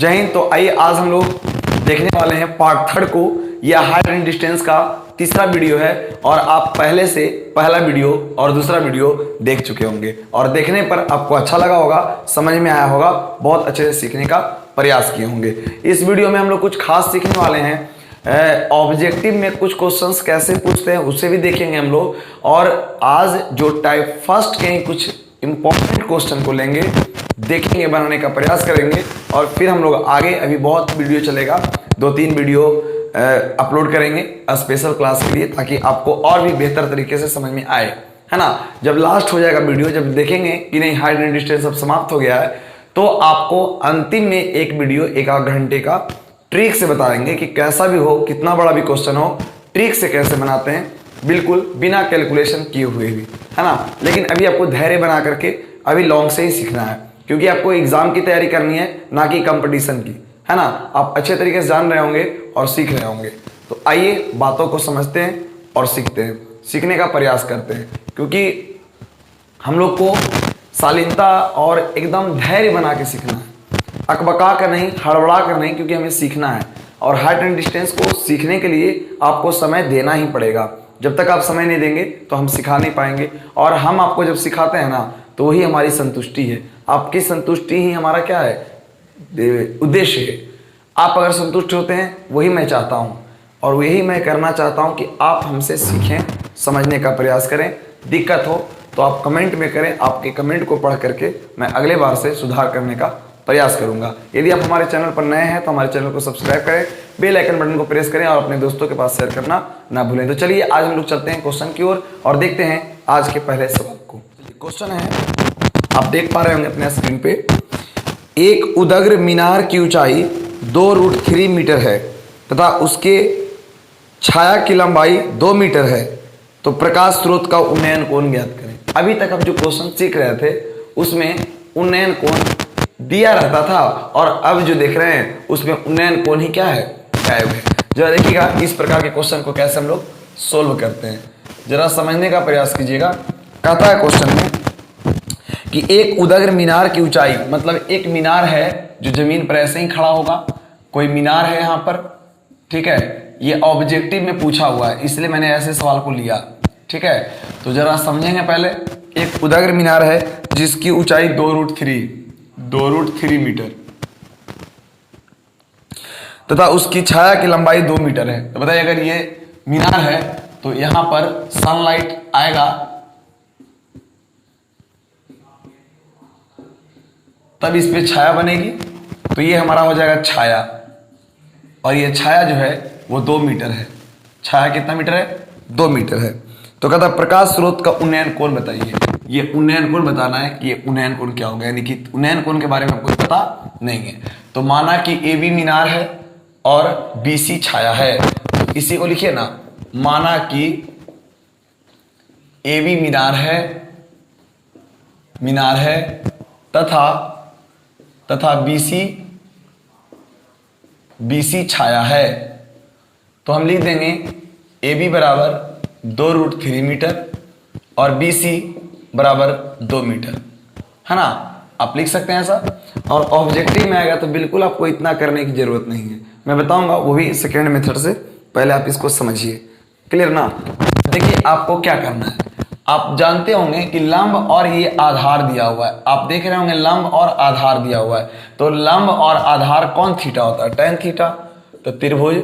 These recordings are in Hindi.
जय हिंद। तो आइए आज हम लोग देखने वाले हैं पार्ट थर्ड को। यह हाइट एंड डिस्टेंस का तीसरा वीडियो है और आप पहले से पहला वीडियो और दूसरा वीडियो देख चुके होंगे और देखने पर आपको अच्छा लगा होगा, समझ में आया होगा, बहुत अच्छे से सीखने का प्रयास किए होंगे। इस वीडियो में हम लोग कुछ खास सीखने वाले हैं। ऑब्जेक्टिव में कुछ क्वेश्चंस कैसे पूछते हैं उसे भी देखेंगे हम लोग, और आज जो टाइप फर्स्ट के कुछ इंपॉर्टेंट क्वेश्चन को लेंगे, देखेंगे, बनाने का प्रयास करेंगे और फिर हम लोग आगे अभी बहुत वीडियो चलेगा, 2-3 वीडियो अपलोड करेंगे स्पेशल क्लास के लिए, ताकि आपको और भी बेहतर तरीके से समझ में आए, है ना। जब लास्ट हो जाएगा वीडियो, जब देखेंगे कि नहीं हाइट एंड डिस्टेंस अब समाप्त हो गया है, तो आपको अंतिम में एक वीडियो 1 घंटे का ट्रिक से बताएंगे कि कैसा भी हो, कितना बड़ा भी क्वेश्चन हो, ट्रिक से कैसे बनाते हैं, बिल्कुल बिना कैलकुलेशन किए हुए भी, है ना। लेकिन अभी आपको धैर्य बना करके अभी लॉन्ग से ही सीखना है, क्योंकि आपको एग्जाम की तैयारी करनी है, ना कि कंपटीशन की, है ना। आप अच्छे तरीके से जान रहे होंगे और सीख रहे होंगे। तो आइए बातों को समझते हैं और सीखते हैं, सीखने का प्रयास करते हैं, क्योंकि हम लोग को शालीनता और एकदम धैर्य बना के सीखना है, अकबका कर नहीं, हड़बड़ा कर नहीं, क्योंकि हमें सीखना है। और हाइट एंड डिस्टेंस को सीखने के लिए आपको समय देना ही पड़ेगा। जब तक आप समय नहीं देंगे तो हम सिखा नहीं पाएंगे, और हम आपको जब सिखाते हैं ना, तो वही हमारी संतुष्टि है। आपकी संतुष्टि ही हमारा क्या है, उद्देश्य है। आप अगर संतुष्ट होते हैं, वही मैं चाहता हूँ, और यही मैं करना चाहता हूँ कि आप हमसे सीखें, समझने का प्रयास करें। दिक्कत हो तो आप कमेंट में करें, आपके कमेंट को पढ़ करके मैं अगले बार से सुधार करने का प्रयास करूंगा। यदि आप हमारे चैनल पर नए हैं तो हमारे चैनल को सब्सक्राइब करें, बेल आइकन बटन को प्रेस करें और अपने दोस्तों के पास शेयर करना ना भूलें। तो चलिए आज हम लोग चलते हैं क्वेश्चन की ओर और देखते हैं आज के पहले सवाल को। क्वेश्चन है, आप देख पा रहे होंगे अपने स्क्रीन पे, एक उदग्र मीनार की ऊंचाई 2√3 मीटर है तथा उसके छाया की लंबाई 2 मीटर है, तो प्रकाश स्रोत का उन्नयन कोण ज्ञात करें। अभी तक हम जो क्वेश्चन सीख रहे थे उसमें उन्नयन कोण दिया रहता था, और अब जो देख रहे हैं उसमें उन्नयन कोण ही क्या है, गायब है। जरा देखिएगा इस प्रकार के क्वेश्चन को कैसे हम लोग सोल्व करते हैं, जरा समझने का प्रयास कीजिएगा। कहता है क्वेश्चन में कि एक उदग्र मीनार की ऊंचाई, मतलब एक मीनार है जो जमीन पर ऐसे ही खड़ा होगा, कोई मीनार है यहाँ पर, ठीक है। ये ऑब्जेक्टिव में पूछा हुआ है, इसलिए मैंने ऐसे सवाल को लिया, ठीक है। तो जरा समझेंगे पहले। एक उदग्र मीनार है जिसकी ऊंचाई 2√3 मीटर तथा उसकी छाया की लंबाई 2 मीटर है। तो बताइए, अगर ये मीनार है तो यहां पर सनलाइट आएगा तब इस पे छाया बनेगी, तो ये हमारा हो जाएगा छाया, और ये छाया जो है वो 2 मीटर है। छाया कितना मीटर है, 2 मीटर है। तो कहता प्रकाश स्रोत का उन्नयन कोण बताइए। ये उन्नयन कोण बताना है कि ये उन्नयन कोण क्या होगा, यानी कि उन्नयन कोण के बारे में आपको पता नहीं है। तो माना कि AB मीनार है और BC छाया है, तो इसी को लिखिए ना, माना कि AB मीनार है तथा BC छाया है। तो हम लिख देंगे AB बराबर 2√3 मीटर और BC बराबर 2 मीटर, है ना। आप लिख सकते हैं ऐसा, और ऑब्जेक्टिव में आएगा तो बिल्कुल आपको इतना करने की जरूरत नहीं है, मैं बताऊंगा वो भी सेकेंड मेथड से। पहले आप इसको समझिए, क्लियर ना। देखिए आपको क्या करना है, आप जानते होंगे कि लंब और ये आधार दिया हुआ है, आप देख रहे होंगे लंब और आधार दिया हुआ है। तो लंब और आधार कौन थीटा होता है, tan थीटा। तो त्रिभुज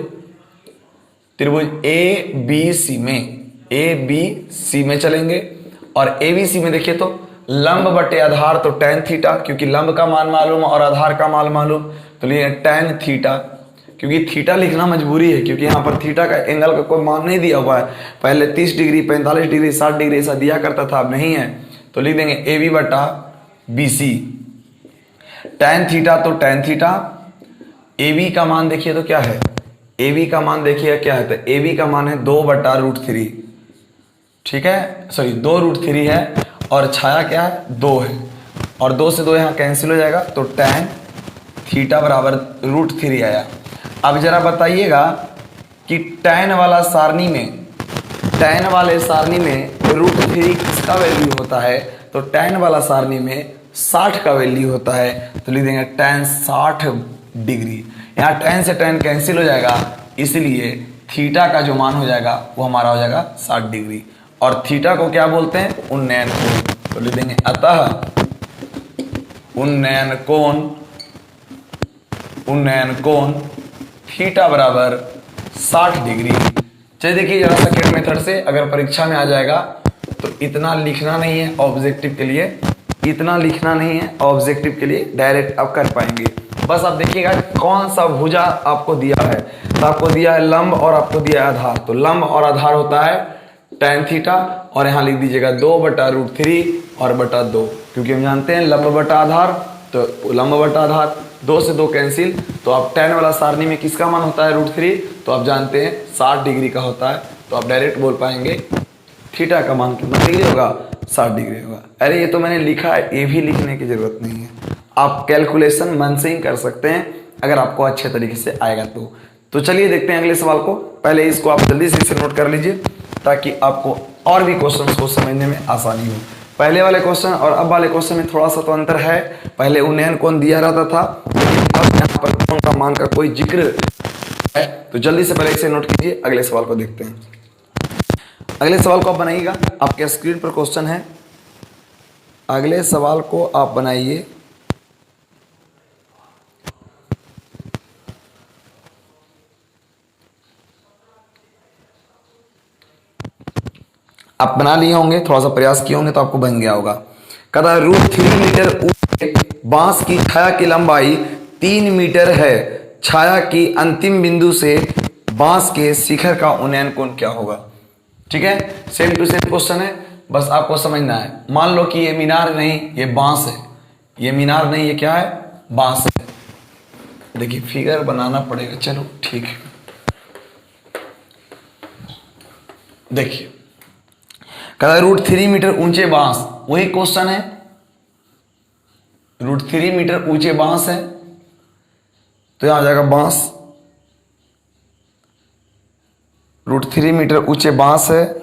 ABC में चलेंगे, और ABC में देखिए तो लंब बटे आधार तो tan थीटा, क्योंकि लंब का मान मालूम और आधार का मान मालूम, तो लिए tan थीटा, क्योंकि थीटा लिखना मजबूरी है, क्योंकि यहाँ पर थीटा का एंगल का कोई मान नहीं दिया हुआ है। पहले 30 डिग्री, 45 डिग्री, 60 डिग्री ऐसा दिया करता था, अब नहीं है। तो लिख देंगे AB बटा BC। tan थीटा तो tan थीटा, AB का मान देखिए तो क्या है, AB का मान देखिए क्या है, तो AB का मान है 2/√3, ठीक है, सॉरी 2√3 है, और छाया क्या है, 2 है, और 2 से 2 यहाँ कैंसिल हो जाएगा, तो tan थीटा बराबर √3 आया। अब जरा बताइएगा कि tan वाले सारणी में √3 किसका वैल्यू होता है, तो tan वाला सारणी में 60 का वैल्यू होता है। तो लिख देंगे tan 60 डिग्री। यहाँ tan से tan कैंसिल हो जाएगा, इसलिए थीटा का जो मान हो जाएगा वो हमारा हो जाएगा 60 डिग्री। और थीटा को क्या बोलते हैं? उन्नयन कोण। तो लिख देंगे अतः उन्नयन कोण थीटा बराबर 60 डिग्री। चलिए देखिए जरा सेकंड मेथड से, अगर परीक्षा में आ जाएगा तो इतना लिखना नहीं है ऑब्जेक्टिव के लिए, इतना लिखना नहीं है ऑब्जेक्टिव के लिए, डायरेक्ट आप कर पाएंगे। बस आप देखिएगा कौन सा भुजा आपको दिया है। तो आपको दिया है लंब और आपको दिया है आधार। तो लंब और आधार होता है tan थीटा, और यहाँ लिख दीजिएगा 2/√3 और बटा 2, क्योंकि हम जानते हैं लंब बटा आधार, तो लंब बटा आधार 2 से 2 कैंसिल। तो आप tan वाला सारणी में किसका मान होता है? √3, तो आप जानते हैं 60 डिग्री का होता है। तो आप डायरेक्ट बोल पाएंगे थीटा का मान कितना डिग्री होगा? 60 डिग्री होगा। अरे ये तो मैंने लिखा है, ये भी लिखने की जरूरत नहीं है, आप कैलकुलेशन मन से ही कर सकते हैं अगर आपको अच्छे तरीके से आएगा तो चलिए देखते हैं अगले सवाल को। पहले इसको आप जल्दी से इसे नोट कर लीजिए ताकि आपको और भी क्वेश्चंस को समझने में आसानी हो। पहले वाले क्वेश्चन और अब वाले क्वेश्चन में थोड़ा सा तो अंतर है। पहले उन्नयन कोण दिया रहता था, लेकिन अब यहाँ पर कोण का मान का कोई जिक्र है। तो जल्दी से पहले इसे नोट कीजिए, अगले सवाल को देखते हैं। अगले सवाल को आप बनाइएगा, आपके स्क्रीन पर क्वेश्चन है। अगले सवाल को आप बनाइए। आप बना लिए होंगे, थोड़ा सा प्रयास किए होंगे तो आपको बन गया होगा। कहता है √3 मीटर ऊंचे बांस की छाया की लंबाई 3 मीटर है, छाया की अंतिम बिंदु से बांस के शिखर का उन्नयन कोण क्या होगा? ठीक है, सेम टू सेम क्वेश्चन है, बस आपको समझना है। मान लो कि ये मीनार नहीं, ये बांस है। ये मीनार नहीं, ये क्या है? बांस है। देखिए फिगर बनाना पड़ेगा, चलो ठीक है। देखिए कहता है √3 मीटर ऊंचे बांस, वही क्वेश्चन है। √3 मीटर ऊंचे बांस है, तो यहां आ जाएगा बांस। √3 मीटर ऊंचे बांस है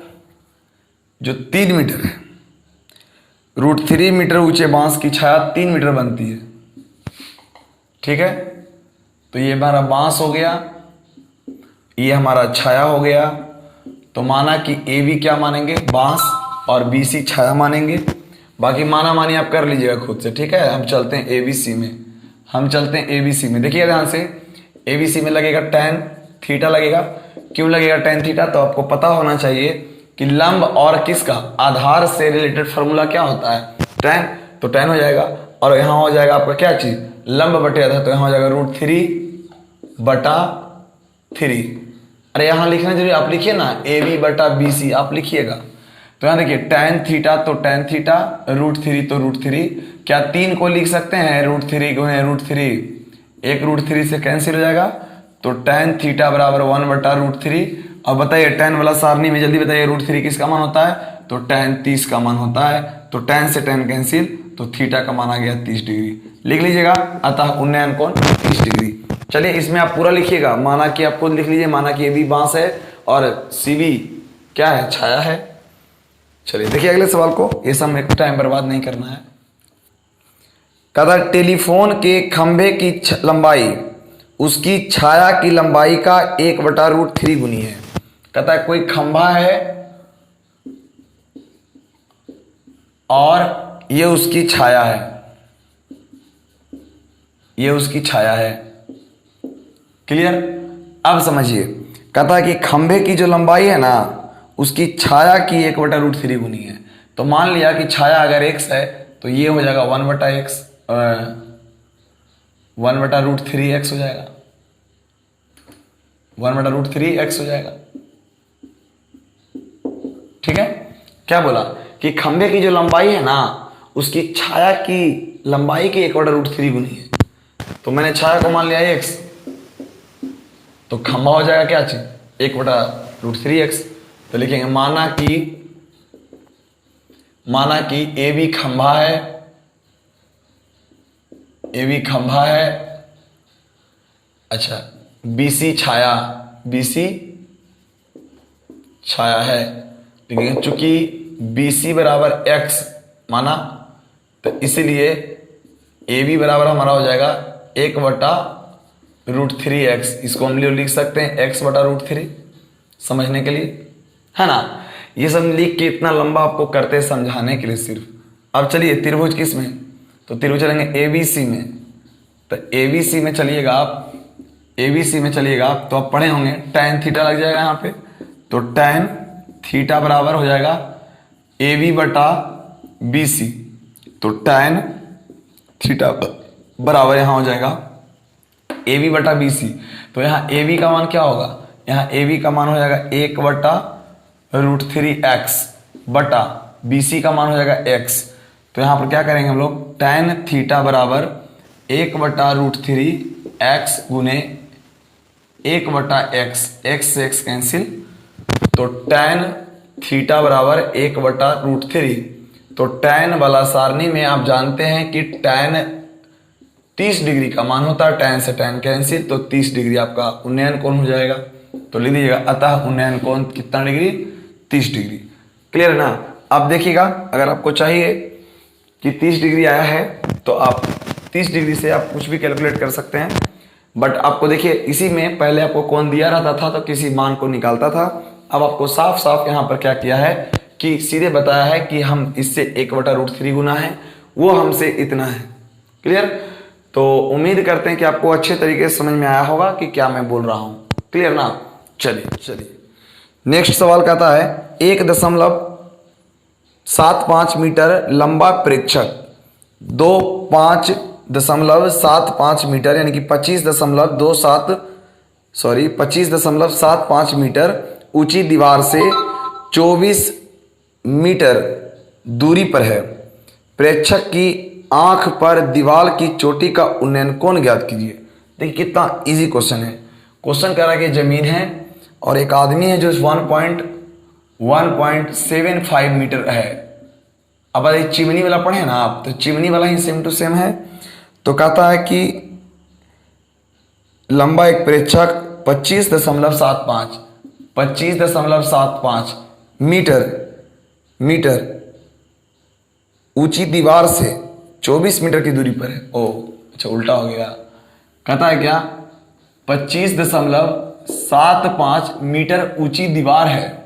जो 3 मीटर है। √3 मीटर ऊंचे बांस की छाया 3 मीटर बनती है। ठीक है, तो ये हमारा बांस हो गया, ये हमारा छाया हो गया। तो माना कि ए बी क्या मानेंगे? बांस, और बी सी छाया मानेंगे। बाकी माना मानी आप कर लीजिएगा खुद से। ठीक है, हम चलते हैं ABC में, देखिए ध्यान से। ABC में लगेगा tan थीटा लगेगा। क्यों लगेगा tan थीटा? तो आपको पता होना चाहिए कि लंब और किसका? आधार से रिलेटेड फॉर्मूला क्या होता है? tan। तो tan हो जाएगा, और यहाँ हो जाएगा आपका क्या चीज? लंब बटे आधार। तो यहाँ हो जाएगा √3/3। अरे यहाँ लिखना जरूरी, आप लिखिए ना AB/BC, आप लिखिएगा। तो यहाँ देखिए tan थीटा, तो tan थीटा, √3 तो √3। क्या 3 को लिख सकते हैं? √3 को है √3, एक √3 से कैंसिल हो जाएगा। तो tan थीटा बराबर 1/√3। अब बताइए tan वाला सारणी में जल्दी बताइए √3 किसका मान होता है? तो tan 30 का मान होता है। तो tan से tan कैंसिल, तो थीटा का मान आ गया 30 डिग्री। लिख लीजिएगा, अतः उन्नयन कोण 30 डिग्री। चलिए इसमें आप पूरा लिखिएगा, माना कि आप खुद लिख लीजिए, माना कि AB बांस है और CB क्या है? छाया है। चलिए देखिए अगले सवाल को, ये सब में टाइम बर्बाद नहीं करना है। कहता है टेलीफोन के खंभे की लंबाई उसकी छाया की लंबाई का 1/√3 गुनी है। कहता है कोई खंभा है और ये उसकी छाया है, ये उसकी छाया है। क्लियर? अब समझिए, कहता है कि खंभे की जो लंबाई है ना, उसकी छाया की 1/√3 गुनी है। तो मान लिया कि छाया अगर x है, तो ये हो जाएगा 1/x, 1/√3x हो जाएगा, 1/√3x हो जाएगा। ठीक है, क्या बोला कि खंभे की जो लंबाई है ना, उसकी छाया की लंबाई की 1/√3 गुनी है। तो मैंने छाया को मान लिया x, तो खंभा हो जाएगा क्या चीज? 1/√3x। तो लिखेंगे माना कि AB खंभा है, AB खंभा है, अच्छा BC छाया है। लेकिन चूंकि BC बराबर x माना, तो इसीलिए AB बराबर हमारा हो जाएगा 1/√3 √3x, इसको हम लिख सकते हैं x/√3 समझने के लिए, है ना। ये सब लिख के इतना लंबा आपको करते समझाने के लिए सिर्फ। अब चलिए त्रिभुज किस में, तो त्रिभुज चलेंगे ABC में। तो ABC में चलिएगा आप, ABC में चलिएगा आप तो आप पढ़े होंगे tan थीटा लग जाएगा यहाँ पे। तो tan थीटा बराबर हो जाएगा AB/BC। तो tan थीटा बराबर यहाँ हो जाएगा AB/BC। तो यहाँ AB का मान क्या होगा, यहाँ AB का मान हो जाएगा 1/√3x बटा BC का मान हो जाएगा x। तो यहाँ पर क्या करेंगे हम लोग, tan थीटा बराबर 1/√3x गुने 1/x, x से x कैंसिल। तो tan थीटा बराबर 1/√3। तो tan वाला सारणी में आप जानते हैं कि tan 30 डिग्री का मान होता है, tan से tan कैंसिल, तो 30 डिग्री आपका उन्नयन कोण हो जाएगा। तो लिख दीजिएगा अतः उन्नयन कोण कितना डिग्री, 30 डिग्री। क्लियर है ना। अब देखिएगा अगर आपको चाहिए कि 30 डिग्री आया है तो आप 30 डिग्री से आप कुछ भी कैलकुलेट कर सकते हैं। बट आपको देखिए इसी में पहले आपको कोण दिया रहता था तो किसी मान को निकालता था। अब आपको साफ साफ यहाँ पर क्या किया है कि सीधे बताया है कि हम इससे 1/√3 गुना है, वो हमसे इतना है। क्लियर। तो उम्मीद करते हैं कि आपको अच्छे तरीके से समझ में आया होगा कि क्या मैं बोल रहा हूँ। क्लियर ना। चलिए नेक्स्ट सवाल कहता है 1.75 मीटर लंबा प्रेक्षक 25.75 मीटर यानी कि 25.75 मीटर ऊंची दीवार से 24 मीटर दूरी पर है। प्रेक्षक की आंख पर दीवार की चोटी का उन्नयन कोण ज्ञात कीजिए। देखिए कितना इजी क्वेश्चन है। क्वेश्चन कह रहा है कि जमीन है और एक आदमी है जो 1.75 मीटर है। अब अगर चिमनी वाला पढ़े ना आप, तो चिमनी वाला ही सेम टू सेम है। तो कहता है कि लंबा एक प्रेक्षक 25.75 मीटर ऊंची दीवार से 24 मीटर की दूरी पर है। ओ अच्छा उल्टा हो गया। कहता है क्या 25.75 मीटर ऊंची दीवार है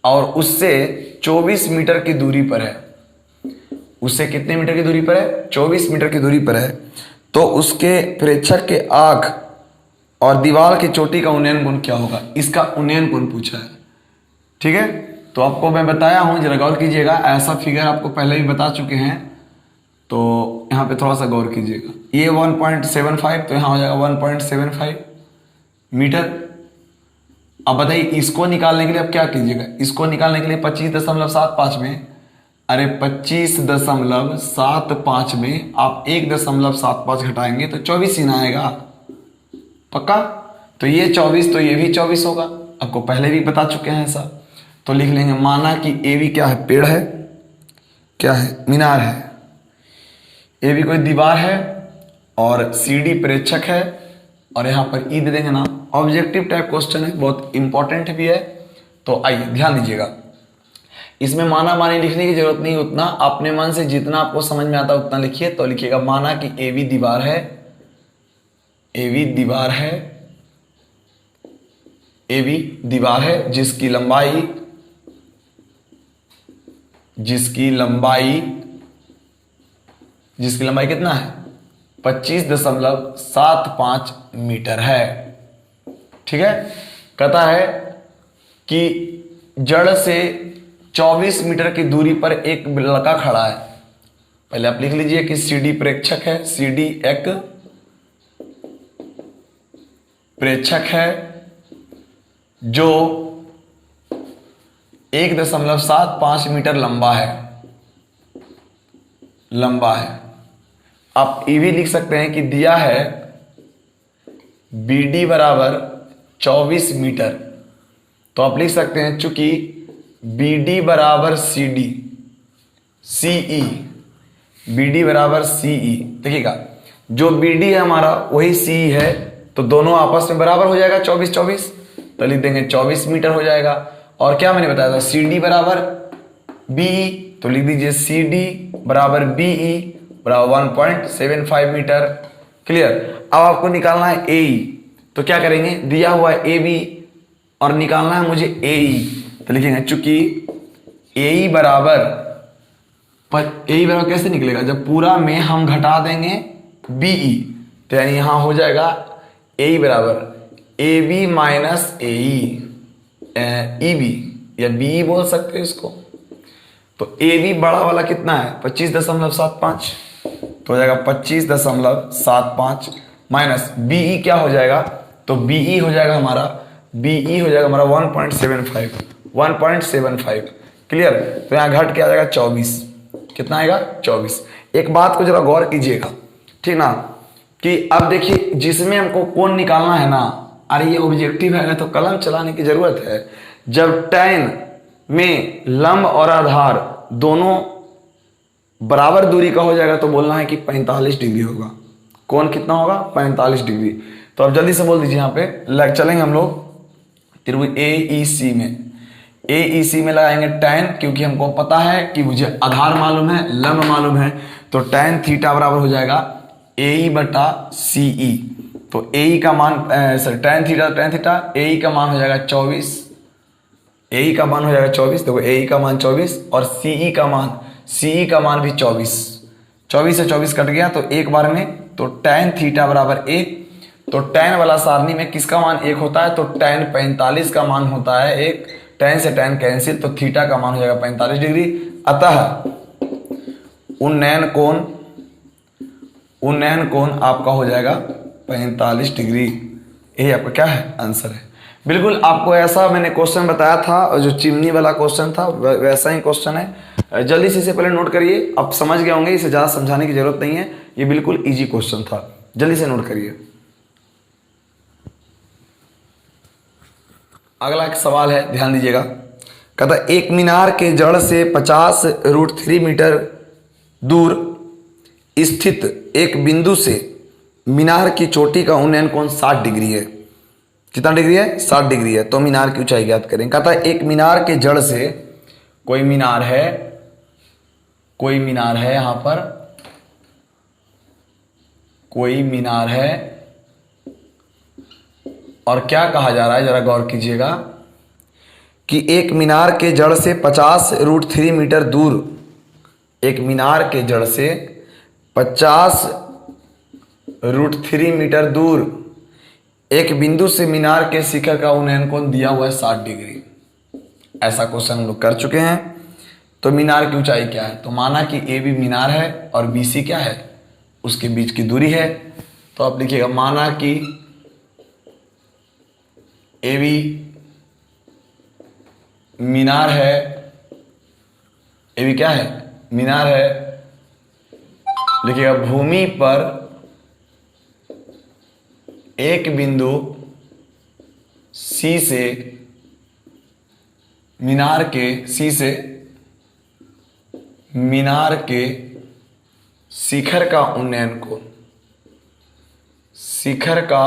और उससे 24 मीटर की दूरी पर है। उससे कितने मीटर की दूरी पर है, 24 मीटर की दूरी पर है। तो उसके प्रेक्षक के आंख और दीवार की चोटी का उन्नयन कोण क्या होगा, इसका उन्नयन कोण पूछा है। ठीक है। तो आपको मैं बताया हूं, जरा गौर कीजिएगा। ऐसा फिगर आपको पहले भी बता चुके हैं, तो यहाँ पे थोड़ा सा गौर कीजिएगा। ये 1.75 तो यहाँ हो जाएगा 1.75 मीटर। अब बताइए इसको निकालने के लिए आप क्या कीजिएगा, इसको निकालने के लिए 25.75 में, अरे 25.75 में आप 1.75 घटाएंगे तो 24 ही ना आएगा। पक्का। तो ये 24 तो ये भी 24 होगा, आपको पहले भी बता चुके हैं ऐसा। तो लिख लेंगे माना कि AB क्या है, पेड़ है, क्या है, मीनार है। AB कोई दीवार है और CD प्रेक्षक है और यहाँ पर E दे देंगे ना। ऑब्जेक्टिव टाइप क्वेश्चन है, बहुत इंपॉर्टेंट भी है। तो आइए ध्यान दीजिएगा, इसमें माना मानी लिखने की जरूरत नहीं, उतना अपने मन से जितना आपको समझ में आता है उतना लिखिए। तो लिखिएगा माना कि AB दीवार है, AB दीवार है, AB दीवार है जिसकी लंबाई कितना है, 25.75 मीटर है। ठीक है। कहता है कि जड़ से 24 मीटर की दूरी पर एक लड़का खड़ा है। पहले आप लिख लीजिए कि CD प्रेक्षक है, CD एक प्रेक्षक है जो 1.75 मीटर लंबा है। आप ये भी लिख सकते हैं कि दिया है BD बराबर 24 मीटर। तो आप लिख सकते हैं चूंकि BD बराबर CE, BD बराबर CE। देखिएगा जो BD है हमारा वही CE है, तो दोनों आपस में बराबर हो जाएगा 24। तो लिख देंगे 24 मीटर हो जाएगा। और क्या मैंने बताया था, CD बराबर BE, तो लिख दीजिए CD बराबर BE बराबर 1.75 मीटर। क्लियर। अब आपको निकालना है ए ई, तो क्या करेंगे, दिया हुआ है ए बी और निकालना है मुझे ए ई, तो लिखेंगे चूंकि ए ई बराबर, ए ई बराबर कैसे निकलेगा, जब पूरा में हम घटा देंगे बी ई, तो यानी यहां हो जाएगा ए ई बराबर A B minus A E B, या बी ई बोल सकते हो इसको। तो ए बी बड़ा वाला कितना है 25.75, तो हो जाएगा 25.75 माइनस बी ई क्या हो जाएगा, तो बी ई हो जाएगा हमारा 1.75 क्लियर। तो यहाँ घट के आ जाएगा 24, कितना आएगा 24। एक बात को जरा गौर कीजिएगा, ठीक ना, कि अब देखिए जिसमें हमको कोण निकालना है ना, अरे ये ऑब्जेक्टिव है तो कलम चलाने की जरूरत है। जब tan में लंब और आधार दोनों बराबर दूरी का हो जाएगा तो बोलना है कि 45 डिग्री होगा। कोण कितना होगा 45 डिग्री। तो अब जल्दी से बोल दीजिए, यहाँ पे चलेंगे हम लोग त्रिभुज ए ई सी में, ए ई सी में लगाएंगे tan, क्योंकि हमको पता है कि मुझे आधार मालूम है, लंब मालूम है, तो tan थीटा बराबर हो जाएगा ए ई बटा सी ई। तो ए ई का मान tan थीटा ए ई का मान हो जाएगा 24, ए ई का मान हो जाएगा 24, देखो ए ई का मान 24 और सी ई का मान भी 24 से 24 कट गया तो एक बार में, तो tan थीटा बराबर 1। तो tan वाला सारणी में किसका मान 1 होता है, तो tan 45 का मान होता है 1, tan से tan कैंसिल, तो थीटा का मान हो जाएगा 45 डिग्री। अतः उन्नयन कोण आपका हो जाएगा 45 डिग्री। यही आपका क्या है आंसर है। बिल्कुल आपको ऐसा मैंने क्वेश्चन बताया था, और जो चिमनी वाला क्वेश्चन था वैसा ही क्वेश्चन है। जल्दी से इसे पहले नोट करिए, आप समझ गए होंगे, इसे ज़्यादा समझाने की जरूरत नहीं है, ये बिल्कुल इजी क्वेश्चन था। जल्दी से नोट करिए। अगला एक सवाल है, ध्यान दीजिएगा। कहता है एक मीनार के जड़ से 50√3 मीटर दूर स्थित एक बिंदु से मीनार की चोटी का उन्नयन कोण 60 डिग्री है। कितना डिग्री है 60 डिग्री है। तो मीनार की ऊंचाई ज्ञात करें। कहता है एक मीनार के जड़ से, कोई मीनार है यहां पर, कोई मीनार है, और क्या कहा जा रहा है जरा गौर कीजिएगा कि एक मीनार के जड़ से 50√3 मीटर दूर, एक मीनार के जड़ से 50√3 मीटर दूर एक बिंदु से मीनार के शिखर का उन्नयन कोण दिया हुआ है 60 डिग्री। ऐसा क्वेश्चन हम लोग कर चुके हैं। तो मीनार की ऊंचाई क्या है, तो माना कि ए बी मीनार है और बी सी क्या है, उसके बीच की दूरी है। तो आप लिखिएगा माना कि ए बी मीनार है, ए बी क्या है मीनार है, लिखिएगा भूमि पर एक बिंदु सी से मीनार के शिखर का उन्नयन कोण, शिखर का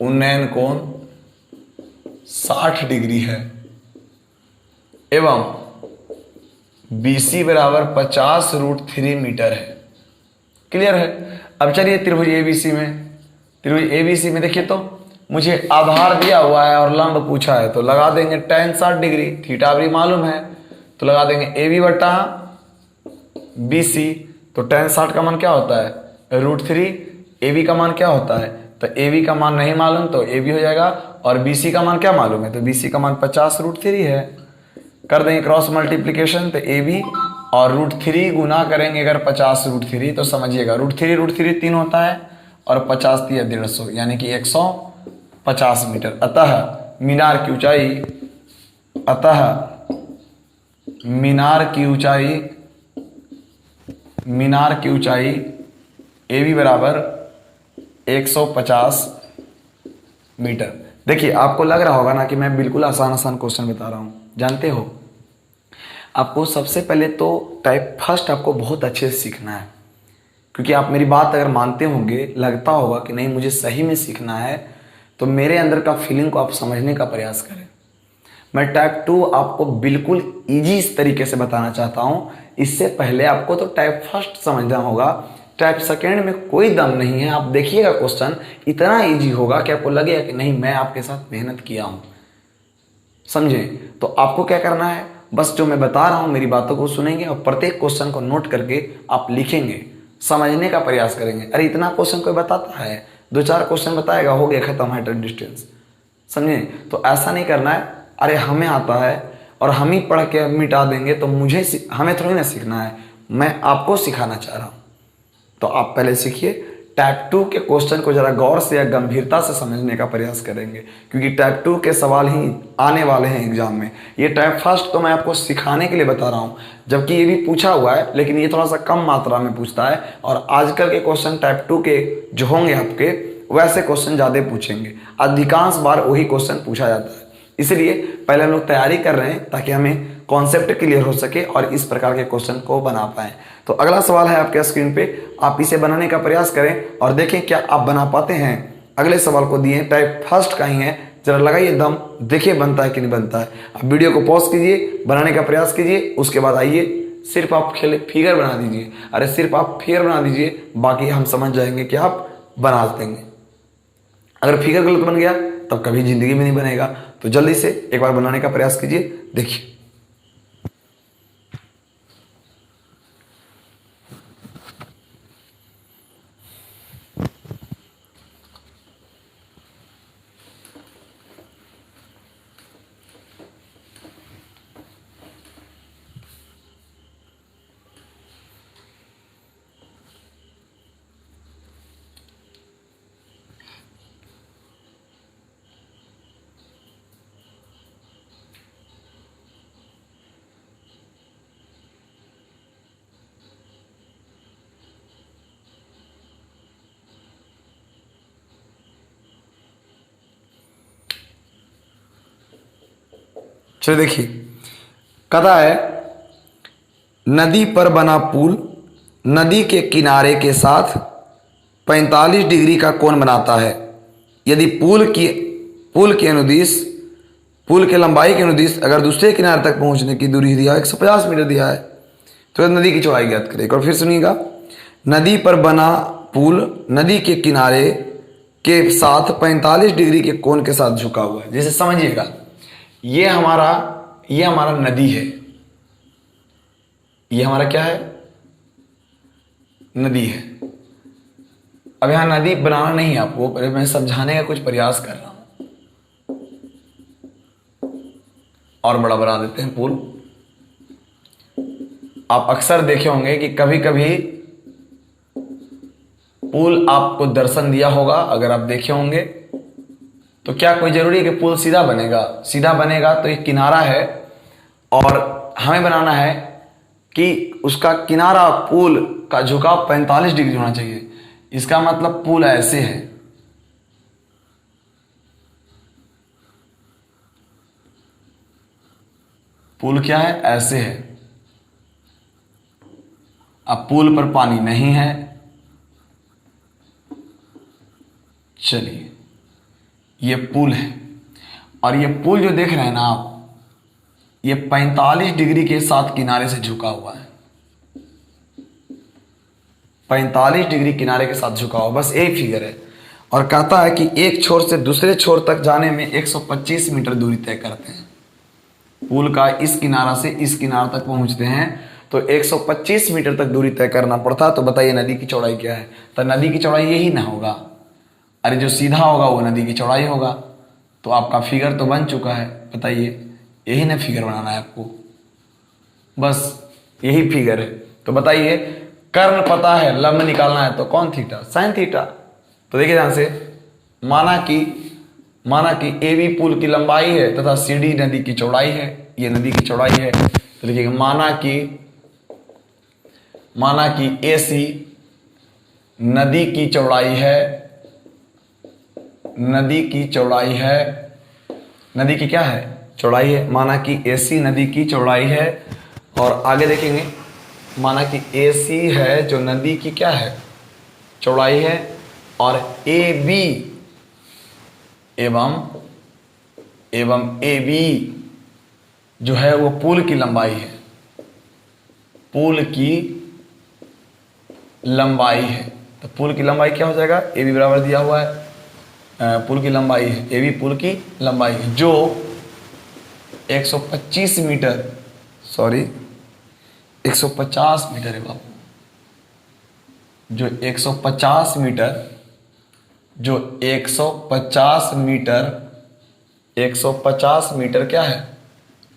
उन्नयन कोण 60 डिग्री है, एवं BC बराबर 50√3 मीटर है। क्लियर है। अब चलिए त्रिभुज ABC में देखिए, तो मुझे आधार दिया हुआ है और लंब पूछा है, तो लगा देंगे tan 60 डिग्री, थीटा भी मालूम है, तो लगा देंगे AB बटा BC। तो tan 60 का मान क्या होता है √3, AB का मान क्या होता है, तो AB का मान नहीं मालूम तो AB हो जाएगा, और BC का मान क्या मालूम है, तो BC का मान 50√3 है। कर देंगे क्रॉस मल्टीप्लीकेशन, तो AB और √3 गुना करेंगे अगर 50√3, तो समझिएगा √3 3 होता है और 50 3 150, यानी कि 150 मीटर। अतः मीनार की ऊंचाई AB बराबर 150 मीटर। देखिए आपको लग रहा होगा ना कि मैं बिल्कुल आसान क्वेश्चन बता रहा हूं। जानते हो, आपको सबसे पहले तो टाइप फर्स्ट आपको बहुत अच्छे से सीखना है, क्योंकि आप मेरी बात अगर मानते होंगे, लगता होगा कि नहीं मुझे सही में सीखना है, तो मेरे अंदर का फीलिंग को आप समझने का प्रयास करें। मैं टाइप 2 आपको बिल्कुल इजी इस तरीके से बताना चाहता हूं। इससे पहले आपको तो टाइप फर्स्ट समझना होगा टाइप सेकेंड में कोई दम नहीं है। आप देखिएगा क्वेश्चन इतना इजी होगा कि आपको लगेगा कि नहीं मैं आपके साथ मेहनत किया हूं। समझे? तो आपको क्या करना है, बस जो मैं बता रहा हूं मेरी बातों को सुनेंगे और प्रत्येक क्वेश्चन को नोट करके आप लिखेंगे, समझने का प्रयास करेंगे। अरे इतना क्वेश्चन कोई बताता है? 2-4 क्वेश्चन बताएगा, हो गया खत्म हाइट एंड डिस्टेंस। समझे? तो ऐसा नहीं करना है। अरे हमें आता है और हम ही पढ़ के मिटा देंगे तो हमें थोड़ी ना सीखना है, मैं आपको सिखाना चाह रहा हूं। तो आप पहले सीखिए। टाइप 2 के क्वेश्चन को जरा गौर से या गंभीरता से समझने का प्रयास करेंगे, क्योंकि टाइप 2 के सवाल ही आने वाले हैं एग्जाम में। ये टाइप फर्स्ट तो मैं आपको सिखाने के लिए बता रहा हूँ, जबकि ये भी पूछा हुआ है, लेकिन ये थोड़ा सा कम मात्रा में पूछता है। और आजकल के क्वेश्चन टाइप 2 के जो होंगे आपके, वैसे क्वेश्चन ज़्यादा पूछेंगे। अधिकांश बार वही क्वेश्चन पूछा जाता है, इसलिए पहले हम लोग तैयारी कर रहे हैं ताकि हमें कॉन्सेप्ट क्लियर हो सके और इस प्रकार के क्वेश्चन को बना पाएं। तो अगला सवाल है आपके स्क्रीन पे, आप इसे बनाने का प्रयास करें और देखें क्या आप बना पाते हैं। अगले सवाल को दिए, टाइप फर्स्ट का ही है, जरा लगाइए दम, देखिए बनता है कि नहीं बनता है। आप वीडियो को पॉज कीजिए, बनाने का प्रयास कीजिए, उसके बाद आइए सिर्फ आप फिगर बना दीजिए। अरे सिर्फ आप फिगर बना दीजिए, बाकी हम समझ जाएंगे कि आप बना देंगे। अगर फिगर गलत बन गया तब कभी जिंदगी में नहीं बनेगा। तो जल्दी से एक बार बनाने का प्रयास कीजिए, देखिए। चलिए देखिए, कथा है, नदी पर बना पुल नदी के किनारे के साथ 45 डिग्री का कोण बनाता है। यदि पुल के अनुदिश पुल के लंबाई के अनुदिश अगर दूसरे किनारे तक पहुंचने की दूरी दिया 150 मीटर दिया है, तो नदी की चौड़ाई ज्ञात करें। और फिर सुनिएगा, नदी पर बना पुल नदी के किनारे के साथ 45 डिग्री के कोण के साथ झुका हुआ है। जैसे समझिएगा, ये हमारा नदी है, ये हमारा क्या है, नदी है। अब यहां नदी बनाना नहीं है आपको, मैं समझाने का कुछ प्रयास कर रहा हूं। और बड़ा बना देते हैं पुल। आप अक्सर देखे होंगे कि कभी कभी पुल आपको दर्शन दिया होगा। अगर आप देखे होंगे तो क्या कोई जरूरी है कि पुल सीधा बनेगा? सीधा बनेगा तो एक किनारा है और हमें बनाना है कि उसका किनारा, पुल का झुकाव 45 डिग्री होना चाहिए। इसका मतलब पुल ऐसे है, पुल क्या है, ऐसे है। अब पुल पर पानी नहीं है, चलिए ये पुल है और ये पुल जो देख रहे हैं ना आप, ये 45 डिग्री के साथ किनारे से झुका हुआ है। 45 डिग्री किनारे के साथ झुका हुआ, बस यही फिगर है। और कहता है कि एक छोर से दूसरे छोर तक जाने में 125 मीटर दूरी तय करते हैं। पुल का इस किनारा से इस किनारा तक पहुंचते हैं तो 125 मीटर तक दूरी तय करना पड़ता है। तो बताइए नदी की चौड़ाई क्या है? तो नदी की चौड़ाई यही ना होगा। अरे जो सीधा होगा वो नदी की चौड़ाई होगा। तो आपका फिगर तो बन चुका है, बताइए यही ना फिगर बनाना है आपको, बस यही फिगर है। तो बताइए, कर्ण पता है, लंब निकालना है, तो कौन थीटा? Sine theta. तो देखिए ध्यान से, माना कि ए बी पुल की लंबाई है तथा सी डी नदी की चौड़ाई है। ये नदी की चौड़ाई है। तो लिखिएगा, माना कि ए सी नदी की चौड़ाई है, नदी की चौड़ाई है, नदी की क्या है, चौड़ाई है। माना कि AC नदी की चौड़ाई है। और आगे देखेंगे, माना कि AC है जो नदी की क्या है, चौड़ाई है। और AB एवं AB जो है वो पुल की लंबाई है, पुल की लंबाई है। तो पुल की लंबाई क्या हो जाएगा, ए बी बराबर दिया हुआ है, पुल की लंबाई है, ए बी पुल की लंबाई है जो 125 मीटर, सॉरी 150 मीटर है बाबू, जो 150 मीटर, जो 150 मीटर, 150 मीटर क्या है,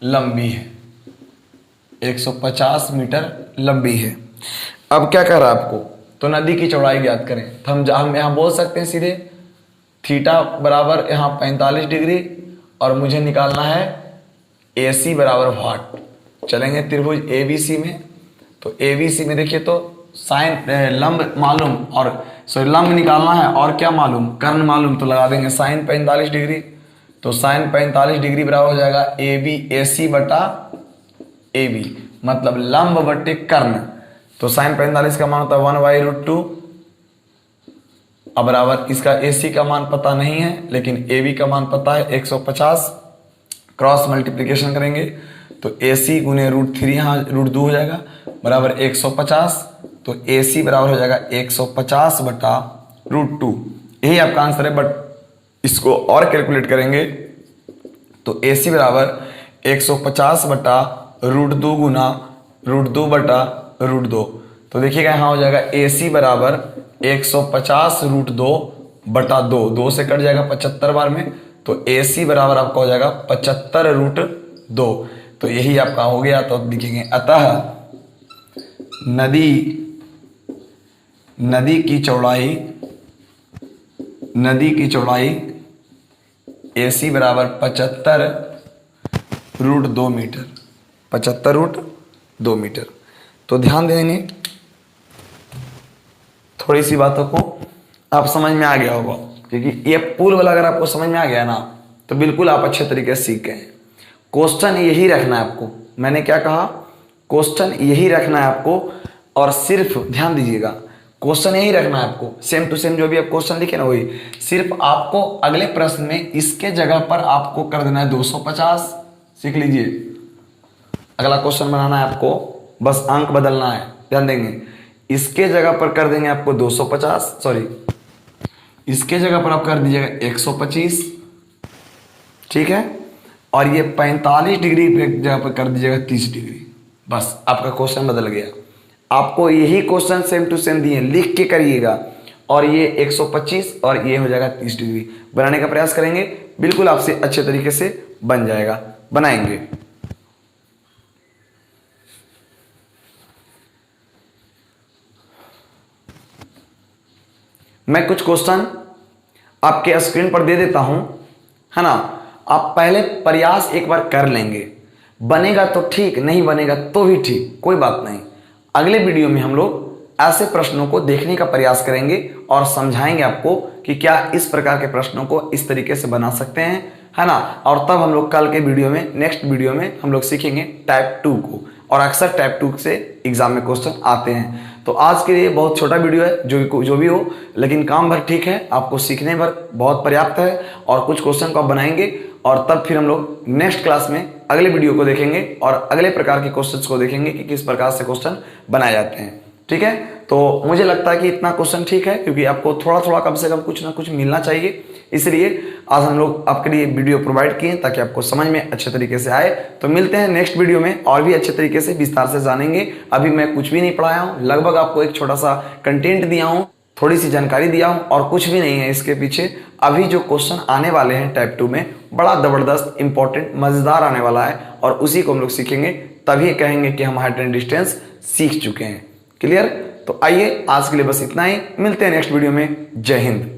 लंबी है, 150 मीटर लंबी है। अब क्या कर रहा है आपको, तो नदी की चौड़ाई ज्ञात करें। तो हम यहाँ बोल सकते हैं सीधे थीटा बराबर यहाँ 45 डिग्री और मुझे निकालना है ए सी बराबर वाट। चलेंगे त्रिभुज ए बी सी में, तो ए बी सी में देखिए तो साइन लंब मालूम और सॉरी लंब निकालना है और क्या मालूम, कर्ण मालूम, तो लगा देंगे साइन 45 डिग्री। तो साइन 45 डिग्री बराबर हो जाएगा ए बी ए सी बटा ए बी, मतलब लंब बटे कर्ण। तो साइन 45 का मान होता है 1/√2। अब बराबर इसका ए सी का मान पता नहीं है लेकिन ए बी का मान पता है 150, क्रॉस मल्टीप्लीकेशन करेंगे तो ए सी गुने √3 यहाँ √2 हो जाएगा बराबर 150। तो ए सी बराबर हो जाएगा 150 बटा √2, यही आपका आंसर है। बट इसको और कैलकुलेट करेंगे तो ए सी बराबर 150 बटा √2 गुना √2 बटा √2। तो देखिएगा यहाँ हो जाएगा ए सी बराबर 150 √2 बटा 2, 2 से कट जाएगा 75 बार में, तो ए सी बराबर आपका हो जाएगा 75√2। तो यही आपका हो गया। तो लिखेंगे अतः नदी की चौड़ाई ए सी बराबर 75√2 मीटर, 75√2 मीटर। तो ध्यान देंगे थोड़ी सी बातों को, आप समझ में आ गया होगा, क्योंकि ये पुल वाला अगर आपको समझ में आ गया ना तो बिल्कुल आप अच्छे तरीके से सीख गए। क्वेश्चन यही रखना है आपको, मैंने क्या कहा, क्वेश्चन यही रखना है आपको। और सिर्फ ध्यान दीजिएगा, क्वेश्चन यही रखना है आपको, सेम टू सेम जो भी आप क्वेश्चन लिखे ना वही, सिर्फ आपको अगले प्रश्न में इसके जगह पर आपको कर देना है 250। सीख लीजिए, अगला क्वेश्चन बनाना है आपको, बस अंक बदलना है। ध्यान देंगे, इसके जगह पर कर देंगे आपको 250, सॉरी इसके जगह पर आप कर दीजिएगा 125, ठीक है, और ये 45 डिग्री पे जगह पर कर दीजिएगा 30 डिग्री। बस आपका क्वेश्चन बदल गया। आपको यही क्वेश्चन सेम टू सेम दिए, लिख के करिएगा, और ये 125 और ये हो जाएगा 30 डिग्री। बनाने का प्रयास करेंगे, बिल्कुल आपसे अच्छे तरीके से बन जाएगा, बनाएंगे। मैं कुछ क्वेश्चन आपके स्क्रीन पर दे देता हूं, है ना, आप पहले प्रयास एक बार कर लेंगे, बनेगा तो ठीक, नहीं बनेगा तो भी ठीक, कोई बात नहीं। अगले वीडियो में हम लोग ऐसे प्रश्नों को देखने का प्रयास करेंगे और समझाएंगे आपको कि क्या इस प्रकार के प्रश्नों को इस तरीके से बना सकते हैं, है ना। और तब हम लोग कल के वीडियो में, नेक्स्ट वीडियो में हम लोग सीखेंगे टाइप 2 को, और अक्सर टाइप 2 से एग्जाम में क्वेश्चन आते हैं। तो आज के लिए बहुत छोटा वीडियो है, जो भी हो, लेकिन काम भर ठीक है, आपको सीखने भर बहुत पर्याप्त है, और कुछ क्वेश्चन को आप बनाएंगे और तब फिर हम लोग नेक्स्ट क्लास में अगले वीडियो को देखेंगे और अगले प्रकार के क्वेश्चंस को देखेंगे कि किस प्रकार से क्वेश्चन बनाए जाते हैं, ठीक है। तो मुझे लगता है कि इतना क्वेश्चन ठीक है, क्योंकि आपको थोड़ा थोड़ा कम से कम कुछ ना कुछ मिलना चाहिए, इसलिए आज हम लोग आपके लिए वीडियो प्रोवाइड किए ताकि आपको समझ में अच्छे तरीके से आए। तो मिलते हैं नेक्स्ट वीडियो में, और भी अच्छे तरीके से विस्तार से जानेंगे। अभी मैं कुछ भी नहीं पढ़ाया हूँ, लगभग आपको एक छोटा सा कंटेंट दिया हूँ, थोड़ी सी जानकारी दिया हूँ, और कुछ भी नहीं है इसके पीछे। अभी जो क्वेश्चन आने वाले हैं टाइप 2 में, बड़ा जबरदस्त इंपॉर्टेंट मजेदार आने वाला है, और उसी को हम लोग सीखेंगे, तभी कहेंगे कि हम हाइट एंड डिस्टेंस सीख चुके हैं। क्लियर? तो आइए आज के लिए बस इतना ही, मिलते हैं नेक्स्ट वीडियो में। जय हिंद।